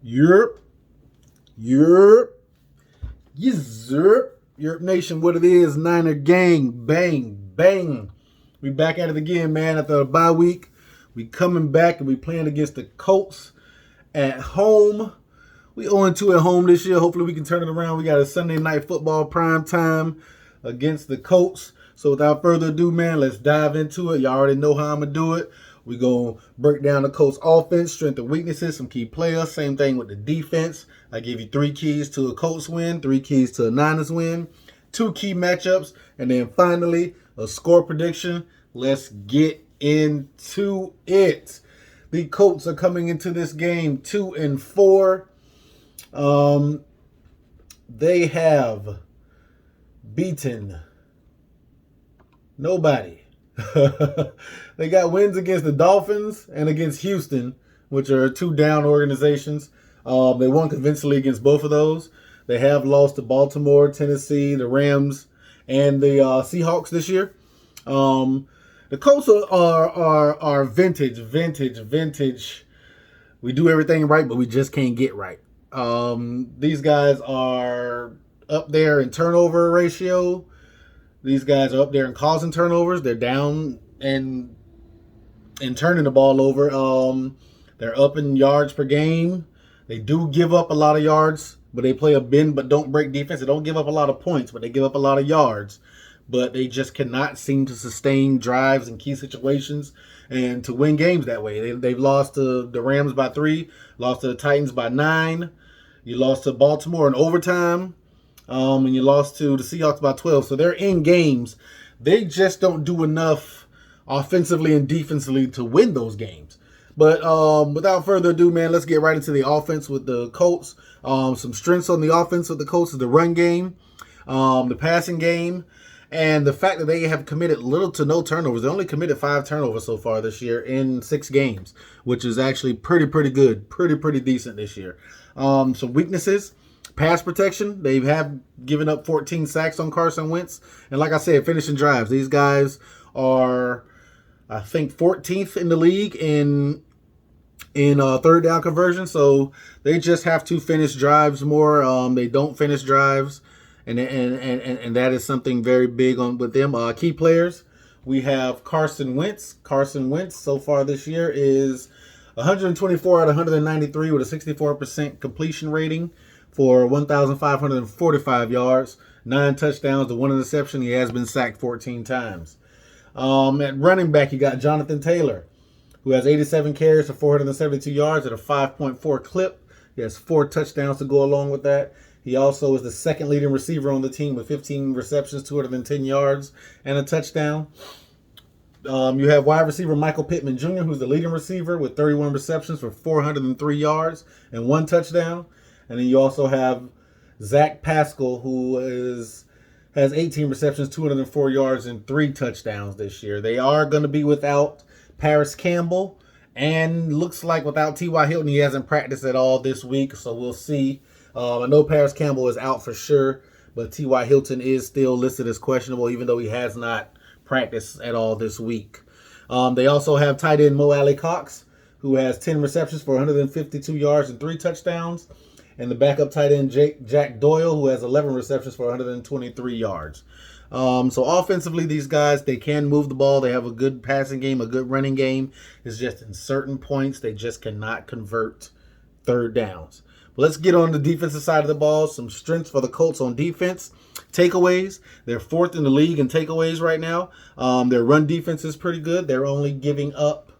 Europe. Yes, sir. Europe Nation, what it is, Niner gang, bang, bang. We back at it again, man, after a bye week. We coming back and we playing against the Colts at home. We 0-2 at home this year. Hopefully we can turn it around. We got a Sunday night football prime time against the Colts. So without further ado, man, let's dive into it. Y'all already know how I'm going to do it. We're going to break down the Colts offense, strength and weaknesses, some key players. Same thing with the defense. I give you 3 keys to a Colts win, 3 keys to a Niners win, 2 key matchups, and then finally a score prediction. Let's get into it. The Colts are coming into this game 2-4. They have beaten nobody. They got wins against the Dolphins and against Houston, which are 2 down organizations. They won convincingly against both of those. They have lost to Baltimore, Tennessee, the Rams, and the Seahawks this year. The Colts are vintage. We do everything right, but we just can't get right. These guys are up there in turnover ratio. These guys are up there in causing turnovers. They're down and turning the ball over. They're up in yards per game. They do give up a lot of yards, but they play a bend but don't break defense. They don't give up a lot of points, but they give up a lot of yards. But they just cannot seem to sustain drives in key situations and to win games that way. They've lost to the Rams by 3, lost to the Titans by 9. You lost to Baltimore in overtime, and you lost to the Seahawks by 12. So they're in games. They just don't do enough offensively and defensively to win those games. But without further ado, man, let's get right into the offense with the Colts. Some strengths on the offense with the Colts is the run game, the passing game, and the fact that they have committed little to no turnovers. They only committed 5 turnovers so far this year in 6 games, which is actually pretty good, pretty decent this year. Some weaknesses. Pass protection, they have given up 14 sacks on Carson Wentz. And like I said, finishing drives. These guys are, I think, 14th in the league in third down conversion. So they just have to finish drives more. They don't finish drives. And that is something very big on with them. Key players, we have Carson Wentz. Carson Wentz so far this year is 124 out of 193 with a 64% completion rating for 1,545 yards, 9 touchdowns to 1 interception. He has been sacked 14 times. At running back, you got Jonathan Taylor, who has 87 carries for 472 yards at a 5.4 clip. He has 4 touchdowns to go along with that. He also is the second leading receiver on the team with 15 receptions, 210 yards, and a touchdown. You have wide receiver Michael Pittman Jr., who's the leading receiver with 31 receptions for 403 yards and 1 touchdown. And then you also have Zach Pascal, who has 18 receptions, 204 yards, and 3 touchdowns this year. They are going to be without Paris Campbell, and looks like without T.Y. Hilton. He hasn't practiced at all this week, so we'll see. I know Paris Campbell is out for sure, but T.Y. Hilton is still listed as questionable, even though he has not practiced at all this week. They also have tight end Mo Alley-Cox, who has 10 receptions for 152 yards and 3 touchdowns. And the backup tight end Jack Doyle, who has 11 receptions for 123 yards. So offensively, these guys, they can move the ball. They have a good passing game, a good running game. It's just in certain points, they just cannot convert third downs. But let's get on the defensive side of the ball. Some strengths for the Colts on defense. Takeaways. They're 4th in the league in takeaways right now. Their run defense is pretty good. They're only giving up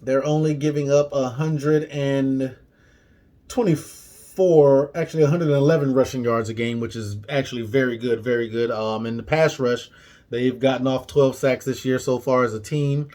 111 rushing yards a game, which is actually very good. In the pass rush, they've gotten off 12 sacks this year so far as a team.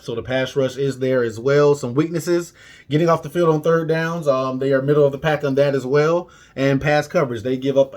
So the pass rush is there as well. Some weaknesses, getting off the field on third downs. They are middle of the pack on that as well. And pass coverage, they give up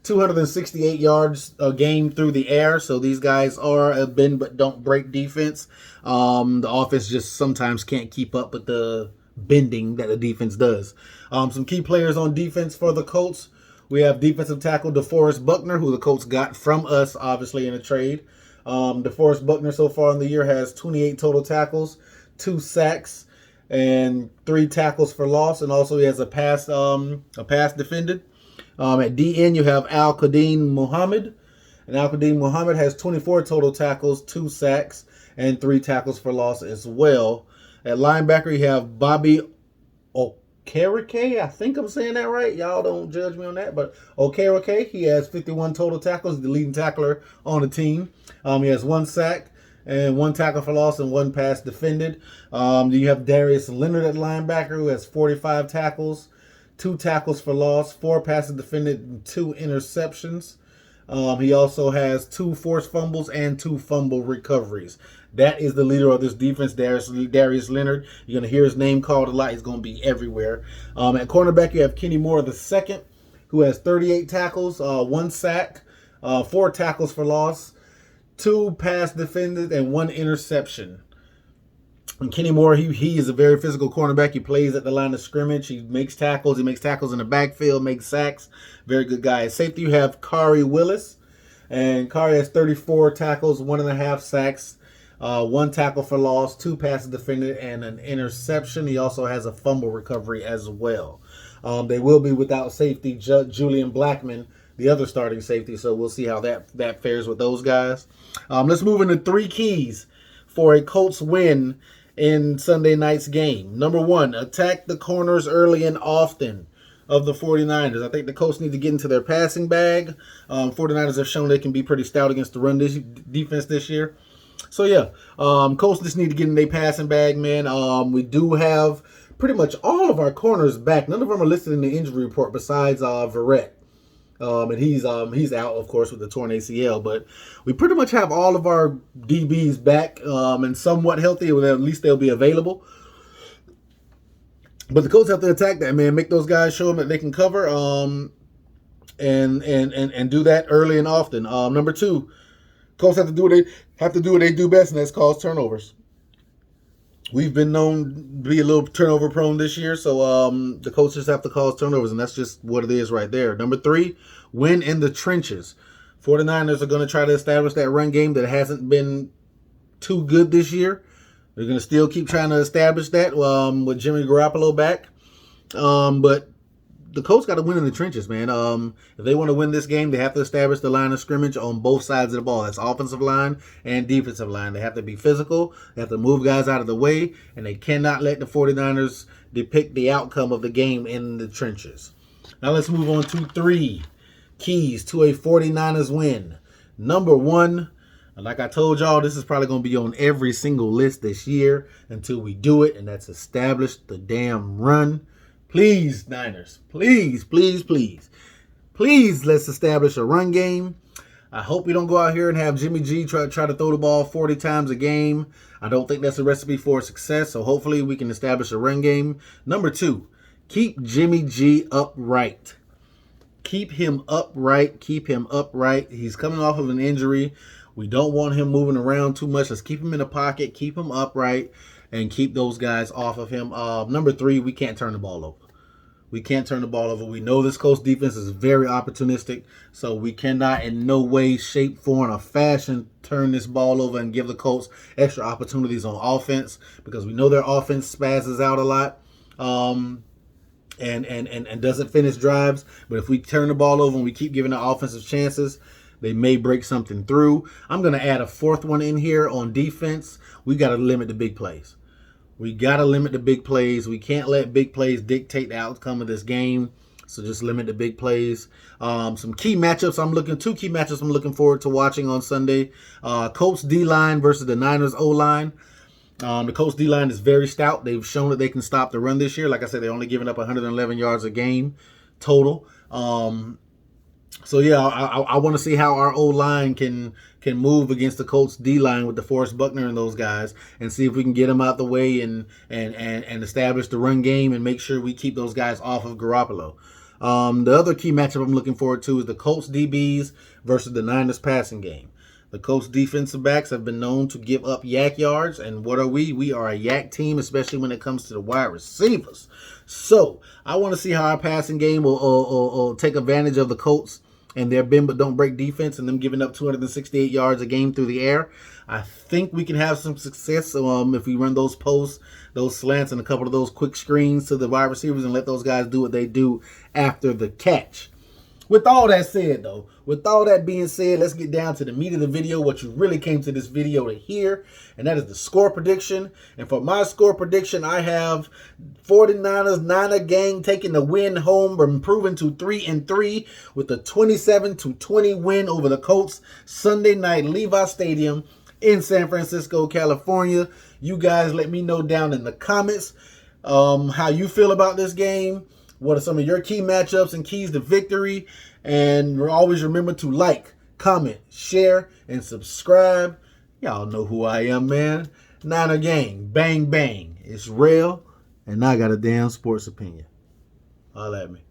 268 yards a game through the air. So these guys are a bend but don't break defense. The offense just sometimes can't keep up with the bending that the defense does. Some key players on defense for the Colts. We have defensive tackle DeForest Buckner, who the Colts got from us, obviously, in a trade. DeForest Buckner so far in the year has 28 total tackles, 2 sacks, and 3 tackles for loss, and also he has a pass defended. At DN, you have Al-Qadim Muhammad. And Al-Qadim Muhammad has 24 total tackles, 2 sacks, and 3 tackles for loss as well. At linebacker, you have Bobby Okereke. I think I'm saying that right. Y'all don't judge me on that. But Okereke, he has 51 total tackles, the leading tackler on the team. He has 1 sack and 1 tackle for loss and 1 pass defended. You have Darius Leonard at linebacker, who has 45 tackles, 2 tackles for loss, 4 passes defended, and 2 interceptions. He also has 2 forced fumbles and 2 fumble recoveries. That is the leader of this defense, Darius Leonard. You're going to hear his name called a lot. He's going to be everywhere. At cornerback, you have Kenny Moore II, who has 38 tackles, 1 sack, 4 tackles for loss, 2 pass defended, and 1 interception. And Kenny Moore, he is a very physical cornerback. He plays at the line of scrimmage. He makes tackles. He makes tackles in the backfield, makes sacks. Very good guy. At safety, you have Kari Willis. And Kari has 34 tackles, 1.5 sacks, 1 tackle for loss, 2 passes defended, and an interception. He also has a fumble recovery as well. They will be without safety Julian Blackman, the other starting safety, so we'll see how that fares with those guys. Let's move into 3 keys for a Colts win in Sunday night's game. Number 1, attack the corners early and often of the 49ers. I think the Colts need to get into their passing bag. 49ers have shown they can be pretty stout against the run defense this year. So, yeah, Colts just need to get in their passing bag, man. We do have pretty much all of our corners back. None of them are listed in the injury report besides Verrett. And he's out, of course, with the torn ACL. But we pretty much have all of our DBs back and somewhat healthy. At least they'll be available. But the Colts have to attack that, man. Make those guys show them that they can cover and do that early and often. Number 2, Colts have to do what they do best, and that's cause turnovers. We've been known to be a little turnover prone this year, so the Colts just have to cause turnovers, and that's just what it is right there. Number 3, win in the trenches. 49ers are going to try to establish that run game that hasn't been too good this year. They're going to still keep trying to establish that with Jimmy Garoppolo back. But the Colts got to win in the trenches, man. If they want to win this game, they have to establish the line of scrimmage on both sides of the ball. That's offensive line and defensive line. They have to be physical. They have to move guys out of the way. And they cannot let the 49ers depict the outcome of the game in the trenches. Now let's move on to 3 keys to a 49ers win. Number 1, like I told y'all, this is probably going to be on every single list this year until we do it, and that's establish the damn run. Please, Niners, please, let's establish a run game. I hope we don't go out here and have Jimmy G try to throw the ball 40 times a game. I don't think that's a recipe for success, so hopefully we can establish a run game. Number 2, keep Jimmy G upright. Keep him upright. He's coming off of an injury. We don't want him moving around too much. Let's keep him in the pocket, keep him upright, and keep those guys off of him. Number 3, we can't turn the ball over. We know this Colts defense is very opportunistic, so we cannot in no way, shape, form, or fashion turn this ball over and give the Colts extra opportunities on offense because we know their offense spazzes out a lot and doesn't finish drives. But if we turn the ball over and we keep giving the offensive chances, they may break something through. I'm going to add a 4th one in here on defense. We got to limit the big plays. We can't let big plays dictate the outcome of this game. So just limit the big plays. Two key matchups I'm looking forward to watching on Sunday. Colts D-line versus the Niners O-line. The Colts D-line is very stout. They've shown that they can stop the run this year. Like I said, they're only giving up 111 yards a game total. So yeah, I want to see how our O-line can move against the Colts D-line with DeForest Buckner and those guys, and see if we can get them out the way and establish the run game and make sure we keep those guys off of Garoppolo. The other key matchup I'm looking forward to is the Colts DBs versus the Niners passing game. The Colts defensive backs have been known to give up yak yards, and what are we? We are a yak team, especially when it comes to the wide receivers. So I want to see how our passing game will take advantage of the Colts and their bend but don't break defense and them giving up 268 yards a game through the air, I think we can have some success if we run those posts, those slants, and a couple of those quick screens to the wide receivers and let those guys do what they do after the catch. With all that said, though, with all that being said, let's get down to the meat of the video, what you really came to this video to hear, and that is the score prediction. And for my score prediction, I have 49ers Niner gang taking the win home, improving to 3-3 with a 27-20 win over the Colts Sunday night, Levi Stadium in San Francisco, California. You guys let me know down in the comments how you feel about this game. What are some of your key matchups and keys to victory? And always remember to like, comment, share, and subscribe. Y'all know who I am, man. Niner gang, bang, bang. It's real, and I got a damn sports opinion. Holla at me.